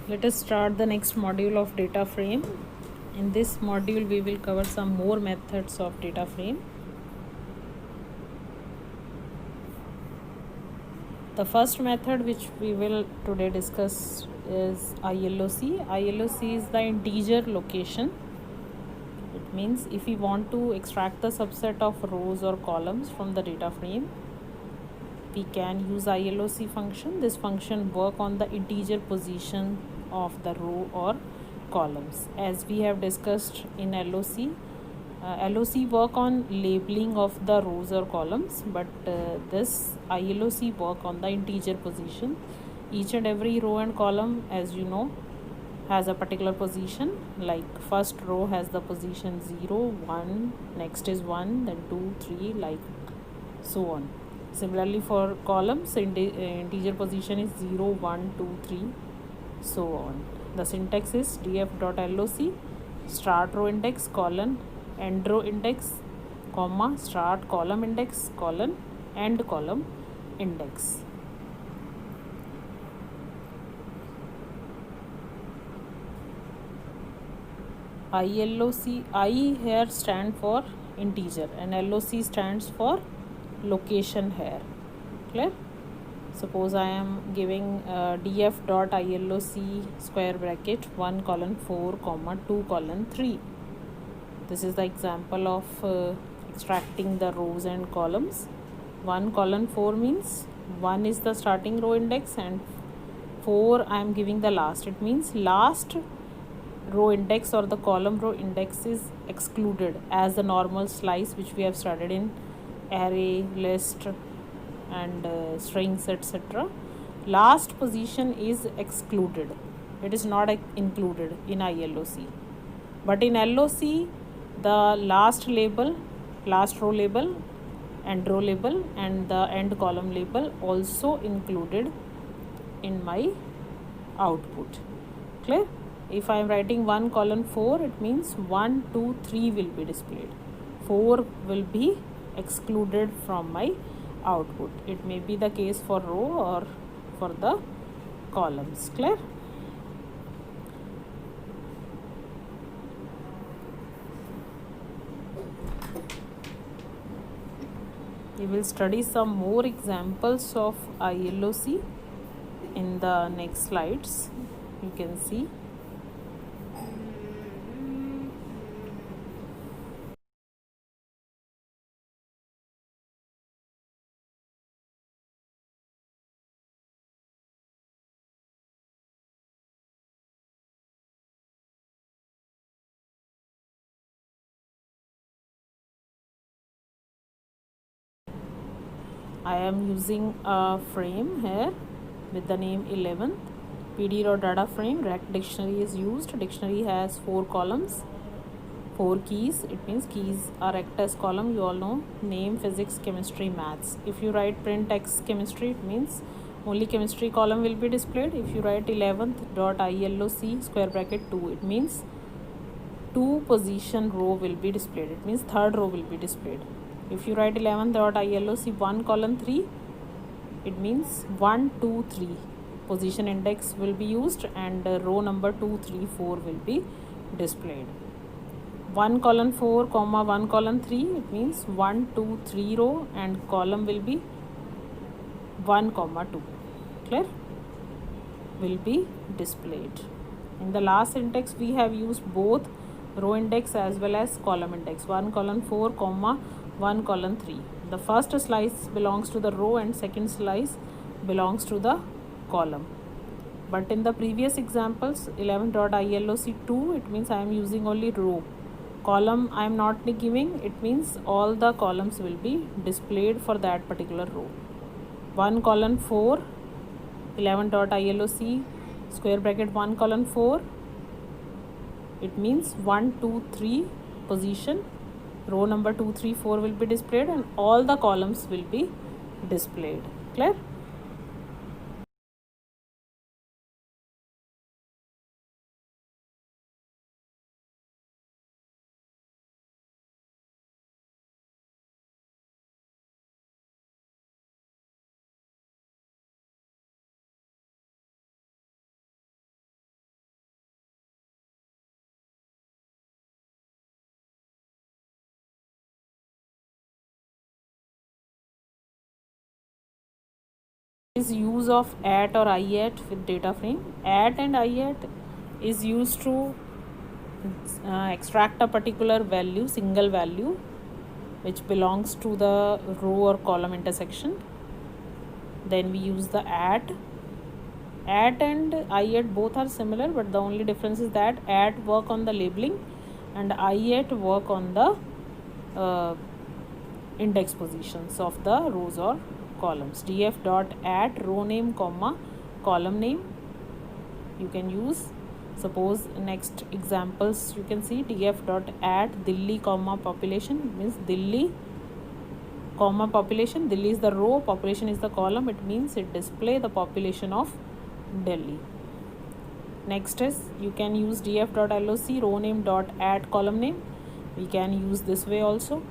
Let us start the next module of data frame. In this module we will cover some more methods of data frame. The first method which we will today discuss is ILOC. ILOC is the integer location. It means if we want to extract the subset of rows or columns from the data frame, we can use ILOC function. This function work on the integer position of the row or columns. As we have discussed in LOC, LOC work on labeling of the rows or columns, but this ILOC work on the integer position. Each and every row and column, as you know, has a particular position. Like first row has the position 0, 1, next is 1, then 2, 3, like so on. Similarly for columns, integer position is 0, 1, 2, 3, so on. The syntax is df.loc start row index colon end row index comma start column index colon end column index. ILOC, I here stand for integer and LOC stands for location here. Clear? Suppose I am giving df.iloc square bracket 1 colon 4 comma 2 colon 3. This is the example of extracting the rows and columns. 1 colon 4 means 1 is the starting row index and 4 I am giving the last. It means last row index or the column row index is excluded as the normal slice which we have studied in array, list and strings, etc. Last position is excluded. It is not included in ILOC. But in LOC, the last label, last row label, end row label and the end column label also included in my output. Clear? If I am writing 1 colon 4, it means 1, 2, 3 will be displayed. 4 will be excluded from my output. It may be the case for row or for the columns. Clear? We will study some more examples of ILOC in the next slides. You can see. I am using a frame here with the name 11th. PD.data frame, rect dictionary is used. Dictionary has 4 columns, 4 keys. It means keys are act as column. You all know name, physics, chemistry, maths. If you write print x chemistry, it means only chemistry column will be displayed. If you write 11th.iloc square bracket 2, it means 2 position row will be displayed. It means third row will be displayed. If you write 11th.iloc 1 colon 3, it means 1, 2, 3 position index will be used and row number 2, 3, 4 will be displayed. 1 colon 4 comma 1 colon 3, it means 1, 2, 3 row and column will be 1 comma 2. Clear? Will be displayed. In the last syntax we have used both row index as well as column index. 1 colon 4 comma 1 colon 3. The first slice belongs to the row and second slice belongs to the column. But in the previous examples 11.iloc2, it means I am using only row. Column I am not giving. It means all the columns will be displayed for that particular row. 1 colon 4 11.iloc square bracket 1 colon 4, it means 1, 2, 3 position, row number 2, 3, 4 will be displayed and all the columns will be displayed. Clear? is use of at or iat with data frame. At and iat is used to extract a particular value, single value, which belongs to the row or column intersection. Then we use the at. At and iat both are similar, but the only difference is that at work on the labeling and iat work on the index positions of the rows or columns. df dot at row name comma column name you can use. Suppose next examples you can see df dot at Delhi comma population means Delhi comma population. Delhi is the row, population is the column. It means it display the population of Delhi. Next is you can use df dot loc row name dot at column name. We can use this way also.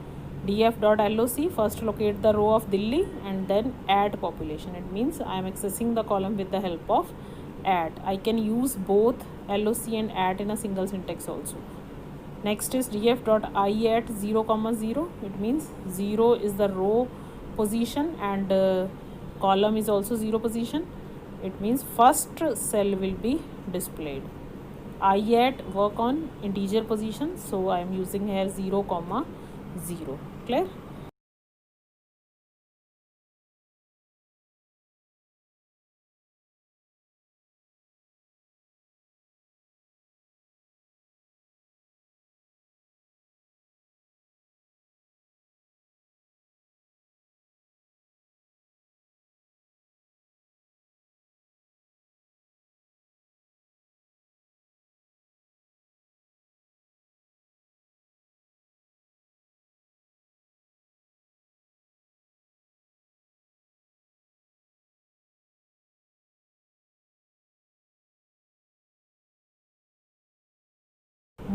df dot loc first locate the row of Delhi and then add population. It means I am accessing the column with the help of add. I can use both loc and add in a single syntax also. Next is df dot I at 0 comma 0. It means 0 is the row position and column is also 0 position. It means first cell will be displayed. I at work on integer position, so I am using here 0 comma 0. Clear?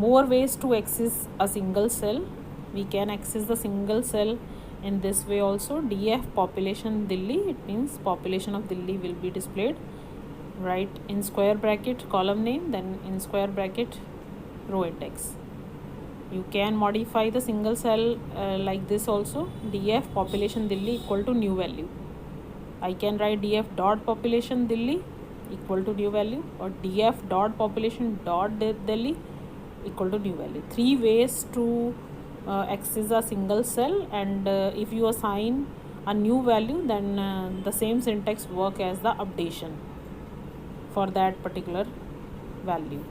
More ways to access a single cell. We can access the single cell in this way also. df population Delhi, it means population of Delhi will be displayed. Right in square bracket column name, then in square bracket row index. You can modify the single cell like this also. df population Delhi equal to new value. I can write df dot population Delhi equal to new value, or df dot population dot Delhi equal to new value. Three ways to access a single cell, and if you assign a new value, then the same syntax work as the updation for that particular value.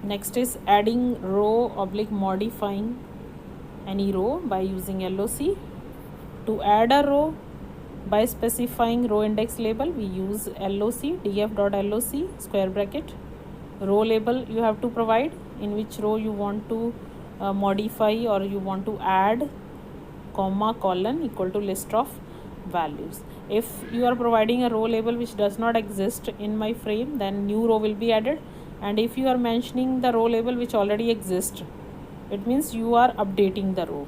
Next is adding row oblique modifying any row by using LOC. To add a row by specifying row index label, we use LOC, df.loc square bracket. Row label you have to provide in which row you want to modify or you want to add, comma colon equal to list of values. If you are providing a row label which does not exist in my frame, then new row will be added. And if you are mentioning the row label which already exists, it means you are updating the row.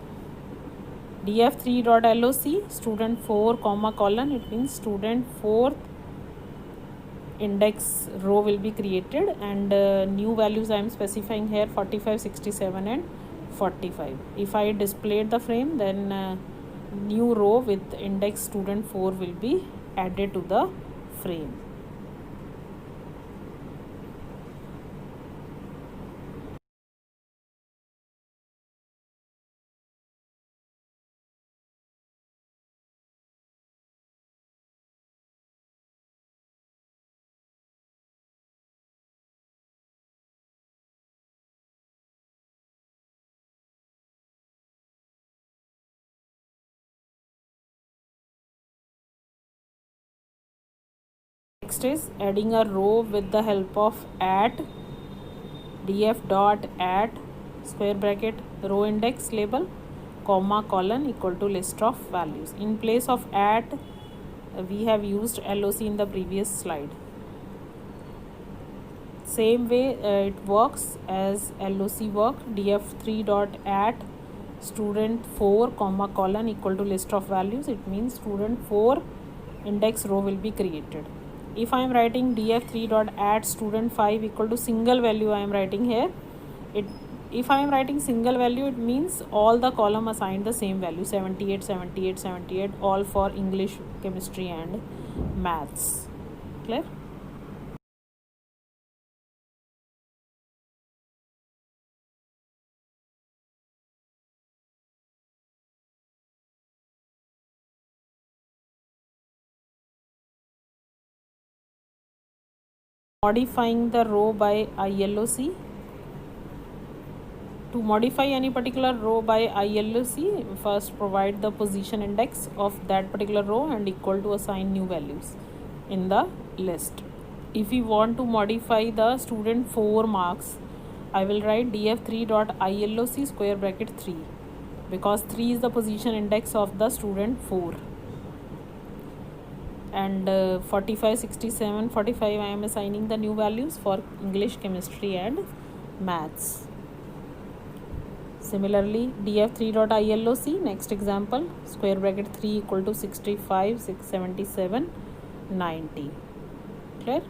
df3.loc student 4 comma colon, it means student 4th index row will be created, and new values I am specifying here 45, 67 and 45. If I displayed the frame, then new row with index student 4 will be added to the frame. Next is adding a row with the help of at, df dot at square bracket row index label, comma colon equal to list of values. In place of at, we have used LOC in the previous slide. Same way it works as LOC work. df3 dot at student 4 comma colon equal to list of values. It means student 4 index row will be created. If I am writing df3 dot add student 5 equal to single value, I am writing here. If I am writing single value, it means all the column assigned the same value, 78, 78, 78, all for English, chemistry and maths. Clear? Modifying the row by ILOC. To modify any particular row by ILOC, first provide the position index of that particular row and equal to assign new values in the list. If we want to modify the student 4 marks, I will write df3 dot ILOC square bracket 3, because 3 is the position index of the student 4. And 45, 67, 45 I am assigning the new values for English, chemistry and maths. Similarly, df3 dot ILOC, next example, square bracket 3 equal to 65, 677, 90. Clear?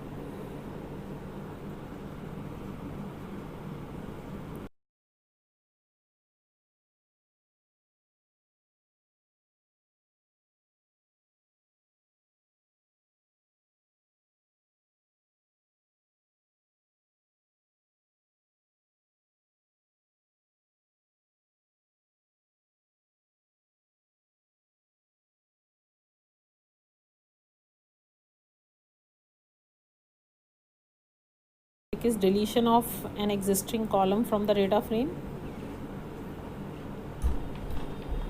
Is deletion of an existing column from the data frame.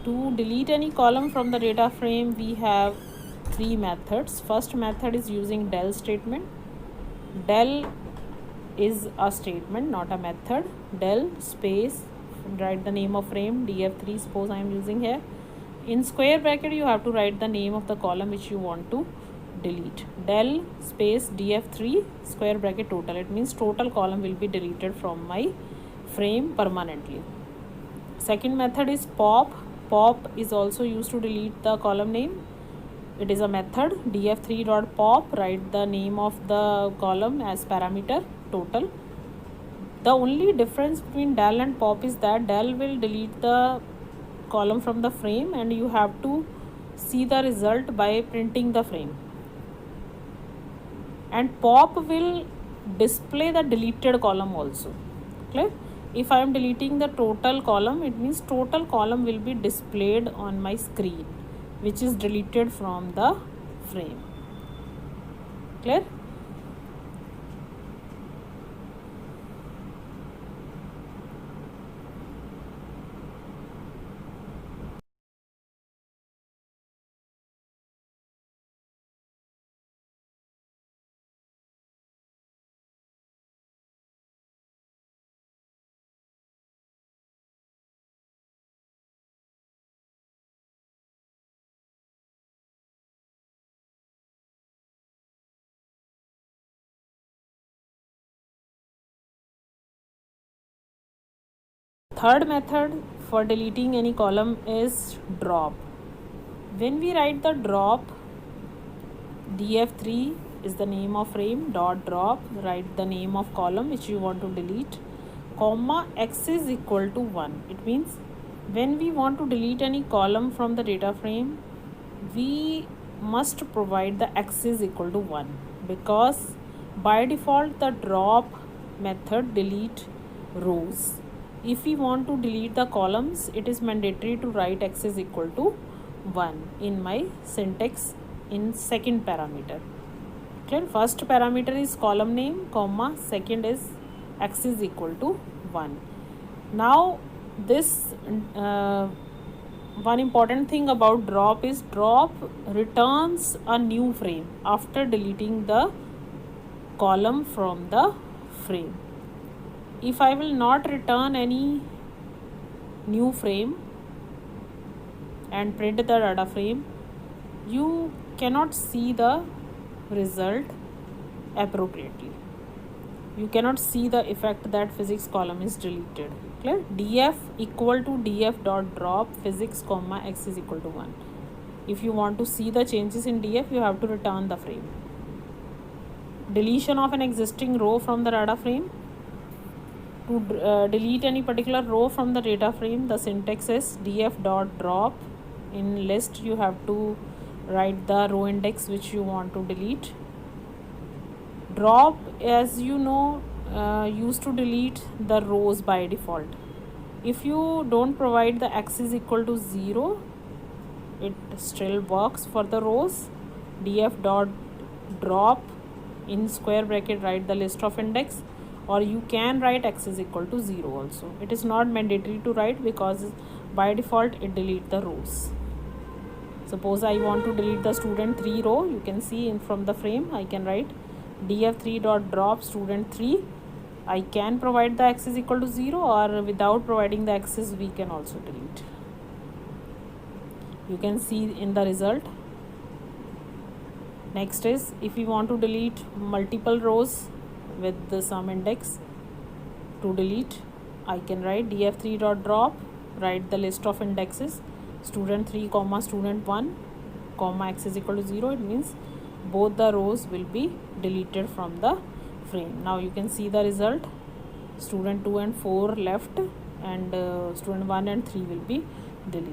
To delete any column from the data frame, we have three methods. First method is using del statement. Del is a statement, not a method. Del space, write the name of frame, df3 suppose I am using here. In square bracket you have to write the name of the column which you want to delete. Del space df3 square bracket total. It means total column will be deleted from my frame permanently. Second method is pop. Pop is also used to delete the column name. It is a method. df3 dot pop, write the name of the column as parameter total. The only difference between del and pop is that del will delete the column from the frame and you have to see the result by printing the frame, and pop will display the deleted column also. Clear? If I am deleting the total column, it means total column will be displayed on my screen which is deleted from the frame. Clear? Third method for deleting any column is drop. When we write the drop, df3 is the name of frame, dot drop, write the name of column which you want to delete, comma x is equal to 1. It means when we want to delete any column from the data frame, we must provide the x is equal to 1, because by default the drop method delete rows. If we want to delete the columns, it is mandatory to write x is equal to 1 in my syntax in second parameter. Clear? First parameter is column name, comma, second is x is equal to 1. Now this one important thing about drop is drop returns a new frame after deleting the column from the frame. If I will not return any new frame and print the data frame, you cannot see the result appropriately. You cannot see the effect that physics column is deleted. Clear? df equal to df dot drop physics comma x is equal to 1. If you want to see the changes in df, you have to return the frame. Deletion of an existing row from the data frame. To delete any particular row from the data frame, the syntax is df dot drop. In list, you have to write the row index which you want to delete. Drop, as you know, used to delete the rows by default. If you don't provide the x is equal to 0, it still works for the rows. df dot drop, in square bracket write the list of index, or you can write x is equal to 0 also. It is not mandatory to write because by default it delete the rows. Suppose I want to delete the student 3 row, you can see in from the frame I can write df3 dot drop student 3. I can provide the x is equal to 0, or without providing the x's we can also delete. You can see in the result. Next is, if we want to delete multiple rows with some index, to delete I can write df3 dot drop, write the list of indexes student 3 comma student 1 comma x is equal to 0. It means both the rows will be deleted from the frame. Now you can see the result. Student 2 and 4 left, and student 1 and 3 will be deleted.